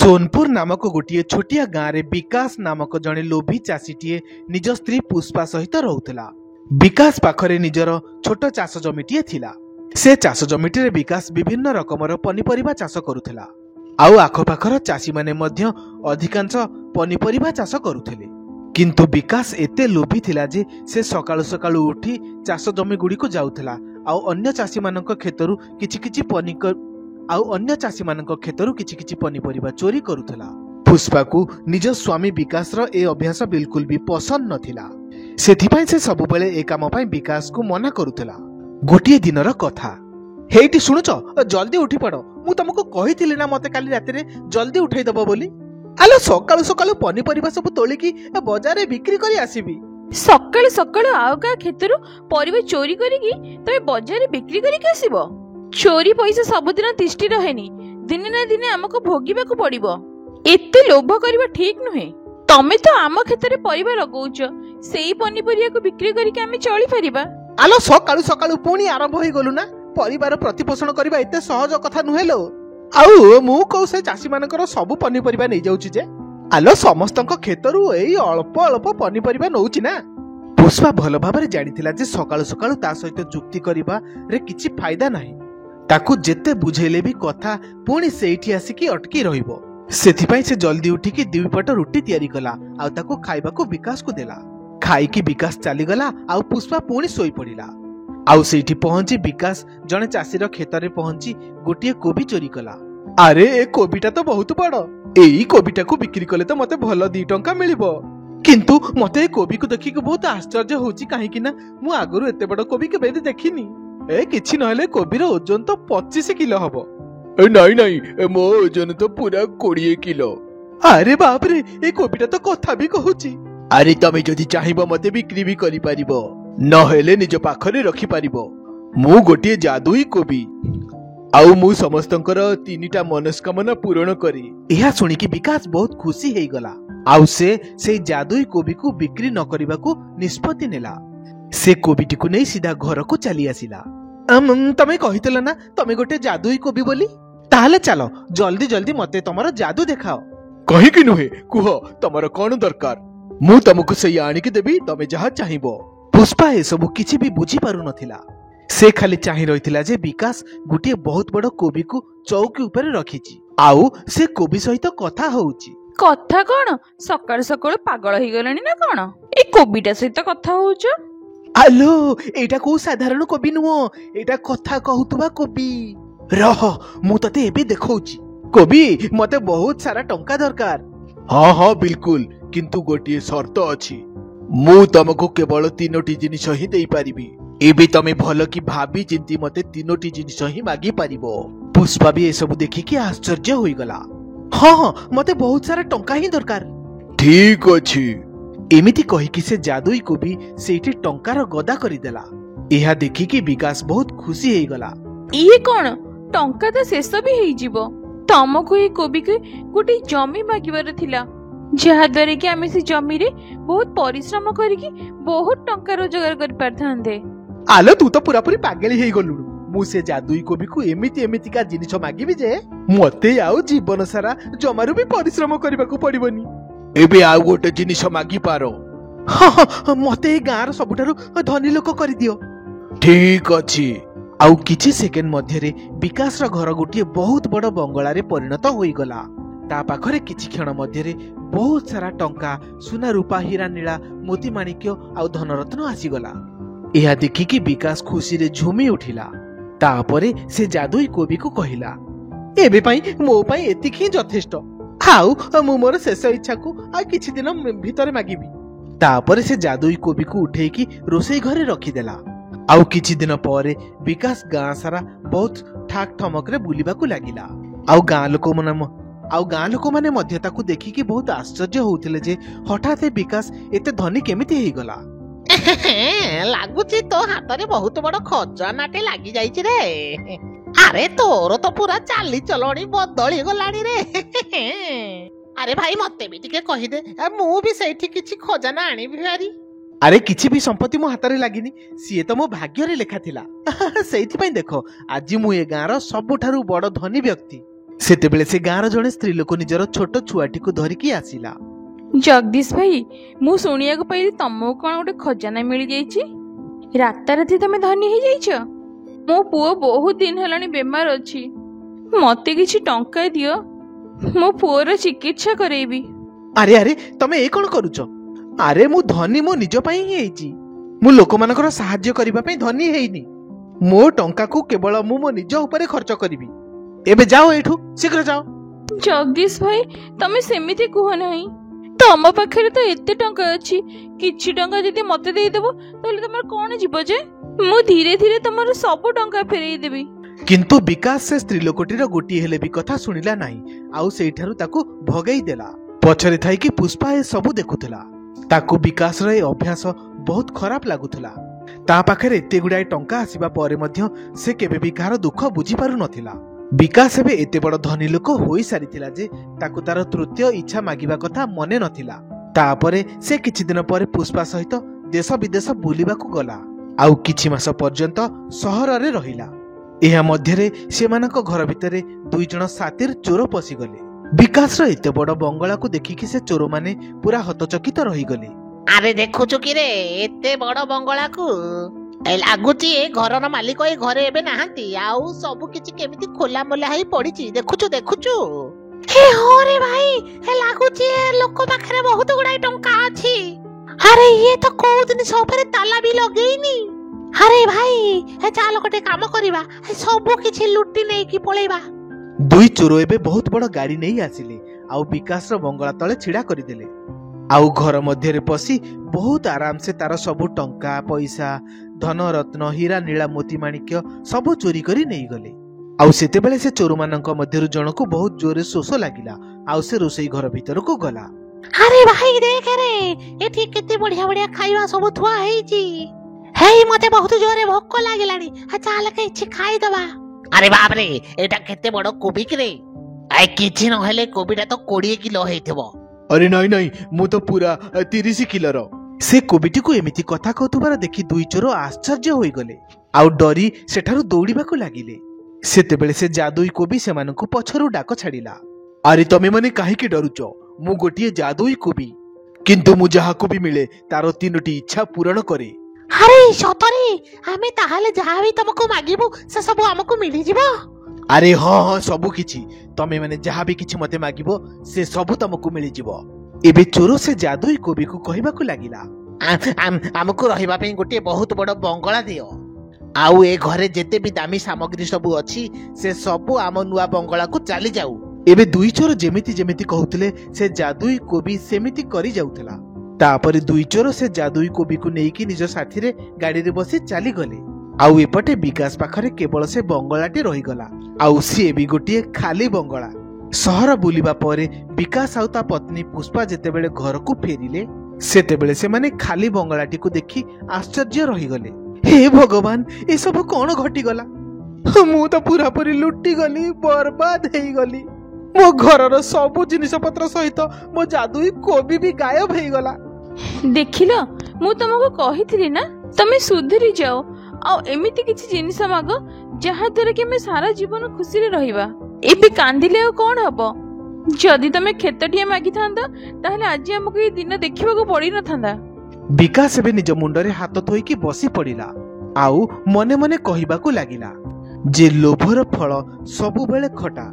सोनपुर नामक गोटे छोटिया गाँव में विकास नामक जड़े लोभी चाषीटीए निज स्त्री पुष्पा सहित रोला। विकास पाखरे निजर छोट चाष जमीटीए थिला। से चाष जमीटे विकास विभिन्न रकमर पनीपरिबा चाष करुथिला। आउ आखपाखर चाषी माने मध्य अधिकांश पनीपरिबा चाष करुथिले। किंतु विकास एते लोभी थिला जे से सकाळु सकाळु उठी चाष जमी गुडी को जाउथिला। आउ अन्य चाषी मानक खेतरु किछि पनीपरिबा चोरी करुथिला। पुष्पा को निज स्वामी विकास रो ए अभ्यास बिल्कुल भी पसंद नथिला। सेथिपाई से सबुबेले ए काम पई विकास को मना करुथिला। गोटिए दिनर कथा। हेइटी सुनुच, जल्दी उठी पड़। मु तुमको कहिथिली ना मते काली राति रे जल्दी उठाई दबो बोली। आलो सकाळु सकाळु पनीपरिबा सब तोलिकी बाजार रे बिक्री करी आसीबी। सकाळु सकाळु आउ का खेतरु परिबा चोरी करिकी तमे बाजार रे बिक्री करिकी आसीबो। चोरी पैसा सबुदिन तिष्टि रहेनी, दिने ना दिने हमको भोगिबाकू पड़िबो। एते लोभ करबा ठीक नुहे। तमे तो आम खेतरे परिबा लगौछ, सेई पनीपरिया को बिक्री करिके आमे चली परिबा। आलो सकाळु सकाळु पुणी आरंभ होई गलु ना। परिवार प्रतिपोषण करबा एते सहज कथा नुहे लो। आउ मु को से चाषी मानकर सब पनीपरिबा नै जाउची जे। आलो समस्तक खेतरु एई अल्प अल्प पनीपरिबा नउची ना। पुष्पा भल भाबरे जानिथिला जे सकाळु सकाळु ता सहित जुक्ति करिबा रे किछि फायदा नाही। ताकू जेते बुझेले भी कथा पुणी सेठी आसिकी अटकी रहिबो। सेथिपाई से जल्दी उठिकी दुईपट रुटी तैयारी कला। आउ ताकू खाइबाकू विकास को देला। खाइकी विकास चली गला। आउ पुष्पा पुणी सोई पड़िला। आउ सेठी पहुंची विकास जने चाषीर खेतरे पहुंची गोटिए कोबी चोरी कला। अरे ए कोबीटा तो बहुत बड़। एई कोबीटा को बिक्री कले तो मते भल 2 टंका मिलिबो। किंतु मते ए कोबी को देखिक बहुत आश्चर्य होउची, काहे कि ना मु आगरु एते बड़ कोबी के बेदी देखिनी। ए किछि नहले कोबीर ओजन तो 25 किलो हबो। नाई नाई, मो ओजन तो पूरा 20 किलो। अरे बाप रे, ए कोबीटा तो कथा भी कहूची। अरे तमे जदि चाहिबो मते बिक्री भी करि परिबो, नहेले निज पाखरे रखि परिबो। मु गोटिए जादुई कोबी, आउ मु समस्तंकर 3टा मनस्कामना पूर्ण करी। एहा सुनिकी विकास बहुत खुशी हेई गला। आउ से जादुई कोबी को बिक्री न करिबाकू निष्पत्ति नेला। से कोबीटी को नहीं सीधा घर को चली आसिला। तमे कहितला ना तमे गोटे जादुई कोबी बोली। ताहले चलो जल्दी जल्दी मते तमरो जादू देखाओ। कहि कि नुहे, कुह तमरो कोन दरकार, मु तुमको सही आनी के देबी, तमे जहा चाहिबो। पुष्पा ए सब किछि भी बुझी पारु नथिला। से खाली चाहि रहितिला जे विकास गोटे बहुत बड़ कोबी को चौकी ऊपर रखिछि। आउ से कोबी सहित कथा होउछि। कथा कोन? सकाळ सकाळ पागल होई गलनी ना कोन? ए कोबीटा सहित कथा होउछ? आलो एटा को साधारण कोबी नुहो, एटा कथा कहूतबा कोबी। रह मु तते एबे देखौछि। कोबी मते बहुत सारा टंका दरकार। हाँ हाँ बिल्कुल, किंतु गोटिए शर्त अछि। मु तुमको केवल 3टी जिनिस ही देई पारिबी। एबे तमे भल कि भाबी चिंती मते 3टी जिनिस ही मागी पारिबो। पुष्पा भी ए सब देखि कि आश्चर्य होई गला। हाँ मते बहुत सारा टंका ही दरकार। ठीक अछि। एमिति कहि कि से जादुई कोबी सेठी टंकार गदा करि देला। एहा देखि कि विकास बहुत खुशी हेई गला। ई कोन टंका त शेष भी हेई जिवो। तमको ए कोबी के गोटे जमी मागिबार थिला, जहा द्वारा कि आमे से जमी रे बहुत परिश्रम करिकि बहुत टंका रोजगार कर पारथांते। आलो तू तो पूरा पूरी पागल हेई गलुनु। मु से जादुई कोबी को एमिति का जिनिस मागिबी जे मते आउ जीवन सारा जमारू भी परिश्रम करबाकू पड़िबनी। एबे आउ गोटे जिनिस मागी पारो। हाँ मते ए गाँर सबुठारु धनी लोक करि दियो। ठीक अछि। आउ किछि सेकेंड मध्य रे विकास रा घर गोटे बहुत बड़ बंगला रे परिणत होई गला। ता पाखरे किछि क्षण मध्य रे बहुत सारा टंका, सुना रूपा, हीरा नीला, मोती माणिक्य आउ धनरत्न आसी गला। एहा देखि कि विकास खुशी रे झुमी उठिला। तापरे से जादुई कोबी को कहिला, एबे पई मो पई एतिक ही यथेष्ट। आउ मु मोर शेष इच्छा को आ किछि दिन भितरे मागिबी। तापरे से जादुई कोबी को उठेई कि रोसई घरे रखी देला। आउ किछि दिन परे विकास गाँ सारा बहुत ठाक ठमक रे बुलिबाकू लागिला। आउ गाँ लोक माने मध्य ताकू देखि कि बहुत आश्चर्य होउथिले जे हठात विकास एते धनी केमिति हेई गला। लागुची तो हाथ रे बहुत बड़ खजानाटे लागी जाइछि रे। अरे तोर तो पूरा चाली चलणी बदली गलाणी रे। अरे भाई मते भी टिके कहि दे, मु भी सेठी किछि खजाना आनिबी भारी। अरे किछि भी संपत्ति मो हाथ रे लागिनी, सीए तो मो भाग्य रे लेखा थिला। सेइथि पई देखो आज मु ए गाँर सबुठारु बड़ धनी व्यक्ति। ସେତେବେଳେ ସେ ଗାଁର ଜଣେ ସ୍ତ୍ରୀ ଲୋକ ନିଜର ଛୋଟ ଛୁଆଟିକୁ ଧରିକି ଆସିଲା। ଜଗଦୀଶ ଭାଇ, ମୁଁ ଶୁଣିବାକୁ ପାଇଲି ତମକୁ କ'ଣ ଗୋଟେ ଖଜାନା ମିଳିଯାଇଛି। ରାତାରାତି ତମେ ଧନୀ ହେଇଯାଇଛ। ମୋ ପୁଅ ବହୁତ ଦିନ ହେଲାଣି ବେମାର ଅଛି, ମତେ କିଛି ଟଙ୍କା ଦିଅ, ମୋ ପୁଅର ଚିକିତ୍ସା କରେଇବି। ଆରେ ଆରେ ତମେ ଏ କ'ଣ କରୁଛ? ଆରେ ମୁଁ ଧନୀ ମୋ ନିଜ ପାଇଁ ହିଁ ହେଇଛି। ମୁଁ ଲୋକମାନଙ୍କର ସାହାଯ୍ୟ କରିବା ପାଇଁ ଧନୀ ହେଇନି। ମୋ ଟଙ୍କାକୁ କେବଳ ମୁଁ ମୋ ନିଜ ଉପରେ ଖର୍ଚ୍ଚ କରିବି। ଏବେ ଯାଅ ଏଇଠୁ, ଶୀଘ୍ର ଯାଅ। ଜଗଦୀଶ ଭାଇ, ତମେ ସେମିତି କୁହ ନାହିଁ। ତମ ପାଖରେ ତ ଏତେ ଟଙ୍କା ଅଛି, କିଛି ଟଙ୍କା ଯଦି ମତେ ଦେଇଦେବ ତାହେଲେ ତମର କ'ଣ ଯିବ ଯେ? ମୁଁ ଧୀରେ ଧୀରେ ତମର ସବୁ ଟଙ୍କା ଫେରେଇ ଦେବି। କିନ୍ତୁ ବିକାଶ ସେ ସ୍ତ୍ରୀ ଲୋକଟିର ଗୋଟିଏ ହେଲେ ବି କଥା ଶୁଣିଲା ନାହିଁ, ଆଉ ସେଇଠାରୁ ତାକୁ ଭଗେଇ ଦେଲା। ପଛରେ ଥାଇକି ପୁଷ୍ପା ଏ ସବୁ ଦେଖୁଥିଲା। ତାକୁ ବିକାଶର ଏ ଅଭ୍ୟାସ ବହୁତ ଖରାପ ଲାଗୁଥିଲା। ତା ପାଖରେ ଏତେ ଗୁଡାଏ ଟଙ୍କା ଆସିବା ପରେ ମଧ୍ୟ ସେ କେବେ ବି କାହାର ଦୁଃଖ ବୁଝିପାରୁନଥିଲା। ବିକାଶ ଏବେ ଏତେ ବଡ ଧନୀ ଲୋକ ହୋଇସାରିଥିଲା ଯେ ତାକୁ ତାର ତୃତୀୟ ଇଚ୍ଛା ମାଗିବା କଥା ମନେ ନଥିଲା। ତାପରେ ସେ କିଛି ଦିନ ପରେ ପୁଷ୍ପା ସହିତ ଦେଶ ବିଦେଶ ବୁଲିବାକୁ ଗଲା, ଆଉ କିଛି ମାସ ପର୍ଯ୍ୟନ୍ତ ସହରରେ ରହିଲା। ଏହା ମଧ୍ୟରେ ସେମାନଙ୍କ ଘର ଭିତରେ 2 ଜଣ ସାତିର ଚୋର ପଶିଗଲେ। ବିକାଶର ଏତେ ବଡ ବଙ୍ଗଳାକୁ ଦେଖିକି ସେ ଚୋରମାନେ ପୁରା ହତଚକିତ ରହିଗଲେ। ଆରେ ଦେଖୁଛୁ କି ରେ, ଏତେ ବଡ ବଙ୍ଗଳାକୁ ଲାଗୁଛି ଏ ଘରର ମାଲିକ ଏ ଘରେ ଏବେ ନାହାନ୍ତି, ଆଉ ସବୁ କିଛି କେମିତି ଖୋଲାମୋଲା ହେଇ ପଡିଛି। ଦେଖୁଛୁ ଦେଖୁଛୁ। ହଁ ରେ ଭାଇ, ଲାଗୁଛି ଏ ଲୋକ ପାଖରେ ବହୁତ ଗୁଡାଏ ଟଙ୍କା ଅଛି। ଆରେ ଇଏ ତ କୋଉ ଜିନିଷ ଉପରେ ତାଲା ବି ଲଗେଇନି। ଆରେ ଭାଇ, ଚାଲ ଗୋଟେ କାମ କରିବା, ସବୁ କିଛି ଲୁଟି ନେଇକି ପଳେଇବା। 2 ଚୋର ଏବେ ବହୁତ ବଡ ଗାଡି ନେଇ ଆସିଲେ, ଆଉ ବିକାଶର ବଙ୍ଗଳା ତଳେ ଛିଡା କରିଦେଲେ। ଆଉ ଘର ମଧ୍ୟରେ ପଶି ବହୁତ ଆରାମସେ ତାର ସବୁ ଟଙ୍କା ପଇସା, ଧନ ରତ୍ନ, ହୀରା ନୀଳା ମୋତି ମାଣିକ୍ୟ ସବୁ ଚୋରି କରି ନେଇଗଲେ। ଆଉ ସେତେବେଳେ ସେ ଚୋରମାନଙ୍କ ମଧ୍ୟରୁ ଜଣକୁ ବହୁତ ଜୋରରେ ଶୋଷ ଲାଗିଲା, ଆଉ ସେ ରୋଷେଇ ଘର ଭିତରକୁ ଗଲା। ଆରେ ଭାଇ ଦେଖ ରେ, ଏଠି କେତେ ବଢିଆ ବଢିଆ ଖାଇବା ସବୁ ଥୁଆ ହେଇଛି। ହେଇ ମତେ ବହୁତ ଜୋରରେ ଭୋକ ଲାଗିଲାଣି, ଚାଲ କିଛି ଖାଇଦବା। ଆରେ ବାପରେ, ଏଇଟା କେତେ ବଡ କୋବି ରେ? କିଛି ନହେଲେ କୋବିଟା ତ 20 କିଲୋ ହେଇଥିବ। अरे नहीं नहीं, मु तो पूरा 30 किलोर। ସେ କୋବିଟିକୁ ଏମିତି କଥା କହୁଥିବାର ଦେଖି 2 ଚୋର ଆଶ୍ଚର୍ଯ୍ୟ ହୋଇଗଲେ, ଆଉ ଡରି ସେଠାରୁ ଦୌଡ଼ିବାକୁ ଲାଗିଲେ। ସେତେବେଳେ ସେ ଯାଦୁଇ କୋବି ସେମାନଙ୍କୁ ପଛରୁ ଡାକ ଛାଡ଼ିଲା। अरे तमे माने काहेकि डरुच? मु गोटिए जादुई कोबी, किंतु मु जाहाकु भी मिले तार 3टी इच्छा पूरण करे। ଆରେ ସତରେ? ଆମେ ତାହେଲେ ଯାହା ବି ତମକୁ ମାଗିବୁ ସେ ସବୁ ଆମକୁ ମିଳିଯିବ? ଆରେ ହଁ ହଁ, ସବୁ କିଛି। ତମେ ମାନେ ଯାହା ବି କିଛି ମତେ ମାଗିବ ସେ ସବୁ ତମକୁ ମିଳିଯିବ। ଏବେ ଚୋର ସେ ଯାଦୁଇ କୋବିକୁ କହିବାକୁ ଲାଗିଲା, ଆମକୁ ରହିବା ପାଇଁ ଗୋଟିଏ ବହୁତ ବଡ ବଙ୍ଗଳା ଦିଅ, ଆଉ ଏ ଘରେ ଯେତେ ବି ଦାମୀ ସାମଗ୍ରୀ ସବୁ ଅଛି ସେ ସବୁ ଆମ ନୂଆ ବଙ୍ଗଳାକୁ ଚାଲି ଯାଉ। ଏବେ 2 ଚୋର ଯେମିତି ଯେମିତି କହୁଥିଲେ ସେ ଯାଦୁଇ କୋବି ସେମିତି କରି ଯାଉଥିଲା। ତାପରେ 2 ଚୋର ସେ ଯାଦୁଇ କୋବିକୁ ନେଇକି ନିଜ ସାଥିରେ ଗାଡିରେ ବସି ଚାଲିଗଲେ। ଆଉ ଏପଟେ ବିକାଶ ପାଖରେ କେବଳ ସେ ବଙ୍ଗଳାଟି ରହିଗଲା, ଆଉ ସିଏ ବି ଗୋଟିଏ ଖାଲି ବଙ୍ଗଳା। ସହର ବୁଲିବା ପରେ ବିକାଶ ଆଉ ତା ପତ୍ନୀ ପୁଷ୍ପା ଯେତେବେଳେ ଘରକୁ ଫେରିଲେ, ସେତେବେଳେ ସେମାନେ ଖାଲି ବଙ୍ଗଳାଟିକୁ ଦେଖି ଆଶ୍ଚର୍ଯ୍ୟ ରହିଗଲେ। ହେ ଭଗବାନ, ଏସବୁ କଣ ଘଟିଗଲା? ମୁଁ ତ ପୁରାପୁରି ଲୁଟିଗଲି, ବର୍ବାଦ ହେଇଗଲି। ମୋ ଘରର ସବୁ ଜିନିଷ ପତ୍ର ସହିତ ମୋ ଯାଦୁଇ କୋବି ବି ଗାୟବ ହେଇଗଲା। ଦେଖିଲ, ମୁଁ ତମକୁ କହିଥିଲି ନା, ତମେ ସୁଧୁରି ଯାଅ ଆଉ ଏମିତି କିଛି ଜିନିଷ ମାଗ ଯାହା ଦ୍ୱାରା କି ଆମେ ସାରା ଜୀବନ ଖୁସିରେ ରହିବା। ଏବେ କାନ୍ଦିଲେ ଆଉ କଣ ହବ? ଯଦି ତମେ କ୍ଷେତଟିଏ ମାଗିଥାନ୍ତ ତାହେଲେ ଆଜି ଆମକୁ ଏଇ ଦିନ ଦେଖିବାକୁ ପଡିନଥାନ୍ତା। ବିକାଶ ଏବେ ନିଜ ମୁଣ୍ଡରେ ହାତ ଥୋଇକି ବସି ପଡିଲା, ଆଉ ମନେ ମନେ କହିବାକୁ ଲାଗିଲା ଯେ ଲୋଭର ଫଳ ସବୁବେଳେ ଖଟା।